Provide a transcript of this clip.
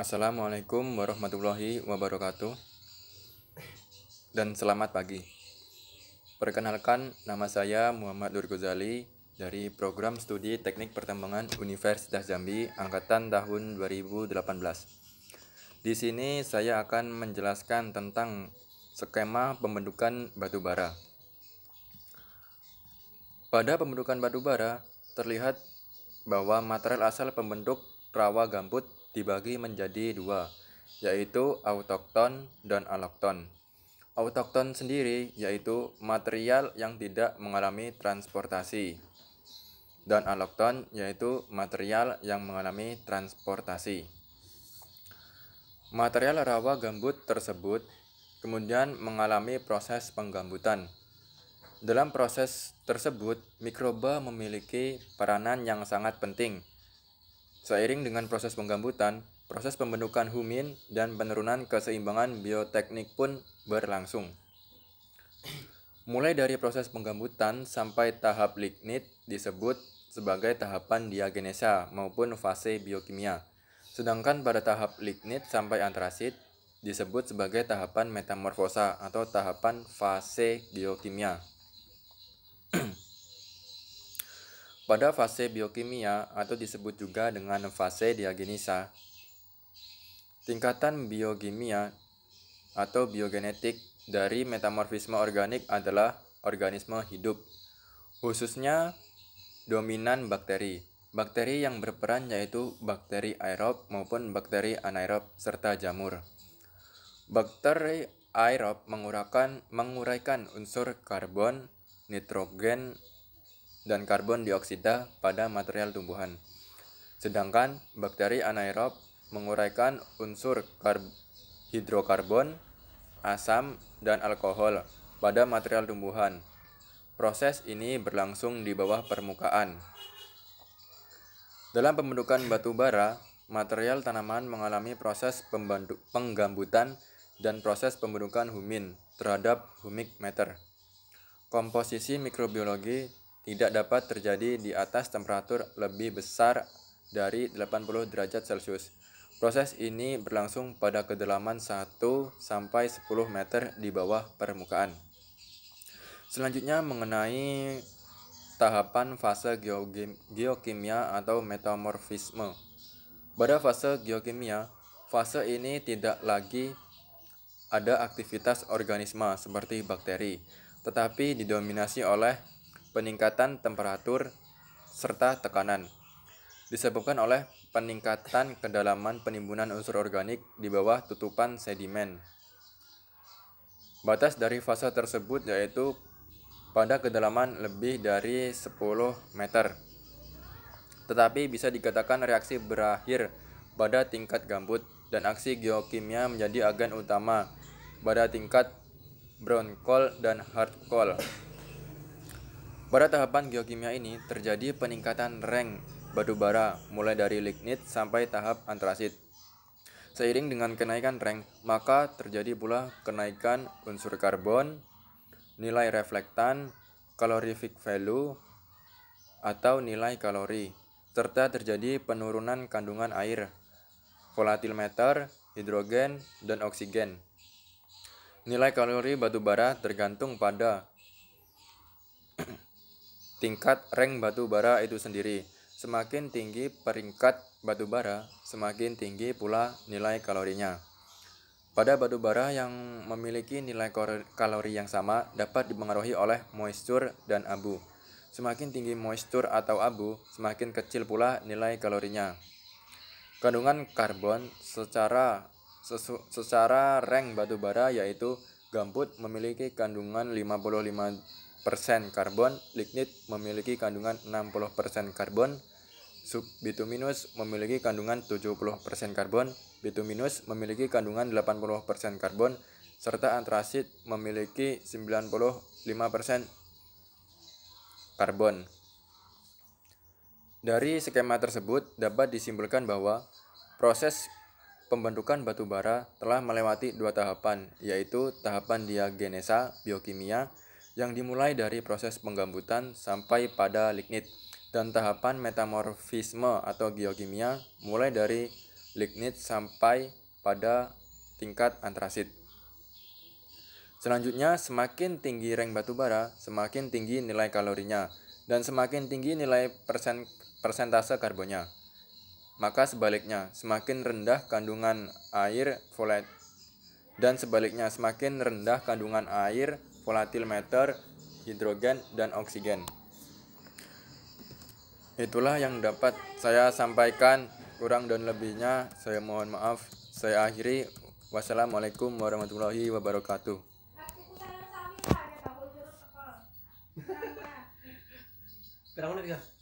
Assalamualaikum warahmatullahi wabarakatuh dan selamat pagi. Perkenalkan, nama saya Muhammad Nur Ghazali dari Program Studi Teknik Pertambangan Universitas Jambi angkatan tahun 2018. Di sini saya akan menjelaskan tentang skema pembentukan batu bara. Pada pembentukan batu bara, terlihat bahwa material asal pembentuk rawa gambut dibagi menjadi dua, yaitu autokton dan alokton. Autokton sendiri yaitu material yang tidak mengalami transportasi, dan alokton yaitu material yang mengalami transportasi. Material rawa gambut tersebut kemudian mengalami proses penggambutan. Dalam proses tersebut, mikroba memiliki peranan yang sangat penting. Seiring dengan proses penggambutan, proses pembentukan humin dan penurunan keseimbangan bioteknik pun berlangsung. Mulai dari proses penggambutan sampai tahap lignit disebut sebagai tahapan diagenesa maupun fase biokimia. Sedangkan pada tahap lignit sampai antrasit disebut sebagai tahapan metamorfosa atau tahapan fase biokimia. Pada fase biokimia atau disebut juga dengan fase diagenesa, tingkatan biokimia atau biogenetik dari metamorfisme organik adalah organisme hidup, khususnya dominan bakteri. Bakteri yang berperan yaitu bakteri aerob maupun bakteri anaerob serta jamur. Bakteri aerob menguraikan unsur karbon, nitrogen, dan karbon dioksida pada material tumbuhan. Sedangkan bakteri anaerob menguraikan unsur hidrokarbon, asam, dan alkohol pada material tumbuhan. Proses ini berlangsung di bawah permukaan. Dalam pembentukan batu bara, material tanaman mengalami proses penggambutan dan proses pembentukan humin terhadap humic matter. Komposisi mikrobiologi tidak dapat terjadi di atas temperatur lebih besar dari 80 derajat Celcius. Proses ini berlangsung pada kedalaman 1-10 meter di bawah permukaan. Selanjutnya mengenai tahapan fase geokimia atau metamorfisme. Pada fase geokimia, fase ini tidak lagi ada aktivitas organisme seperti bakteri, tetapi didominasi oleh peningkatan temperatur serta tekanan, disebabkan oleh peningkatan kedalaman penimbunan unsur organik di bawah tutupan sedimen. Batas dari fase tersebut yaitu pada kedalaman lebih dari 10 meter. Tetapi bisa dikatakan reaksi berakhir pada tingkat gambut dan aksi geokimia menjadi agen utama pada tingkat brown coal dan hard coal. Pada tahapan geokimia ini terjadi peningkatan rank batu bara mulai dari lignit sampai tahap antrasit. Seiring dengan kenaikan rank, maka terjadi pula kenaikan unsur karbon, nilai reflektan, calorific value atau nilai kalori, serta terjadi penurunan kandungan air, volatimeter, hidrogen, dan oksigen. Nilai kalori batu bara tergantung pada tingkat rank batu bara itu sendiri. Semakin tinggi peringkat batu bara, semakin tinggi pula nilai kalorinya. Pada batu bara yang memiliki nilai kalori yang sama dapat dipengaruhi oleh moisture dan abu. Semakin tinggi moisture atau abu, semakin kecil pula nilai kalorinya. Kandungan karbon secara rank batu bara yaitu gambut memiliki kandungan 55% karbon, lignit memiliki kandungan 60% karbon, subbituminus memiliki kandungan 70% karbon, bituminus memiliki kandungan 80% karbon, serta antrasit memiliki 95% karbon. Dari skema tersebut dapat disimpulkan bahwa proses pembentukan batu bara telah melewati dua tahapan, yaitu tahapan diagenesa biokimia yang dimulai dari proses penggambutan sampai pada lignit, dan tahapan metamorfisme atau geokimia mulai dari lignit sampai pada tingkat antrasit. Selanjutnya, semakin tinggi rank batubara, semakin tinggi nilai kalorinya, dan semakin tinggi nilai persentase karbonnya. Maka sebaliknya, semakin rendah kandungan air semakin rendah kandungan air, volatil matter, hidrogen, dan oksigen. Itulah yang dapat saya sampaikan, kurang dan lebihnya saya mohon maaf. Saya akhiri. Wassalamualaikum warahmatullahi wabarakatuh. Berapa menit ya?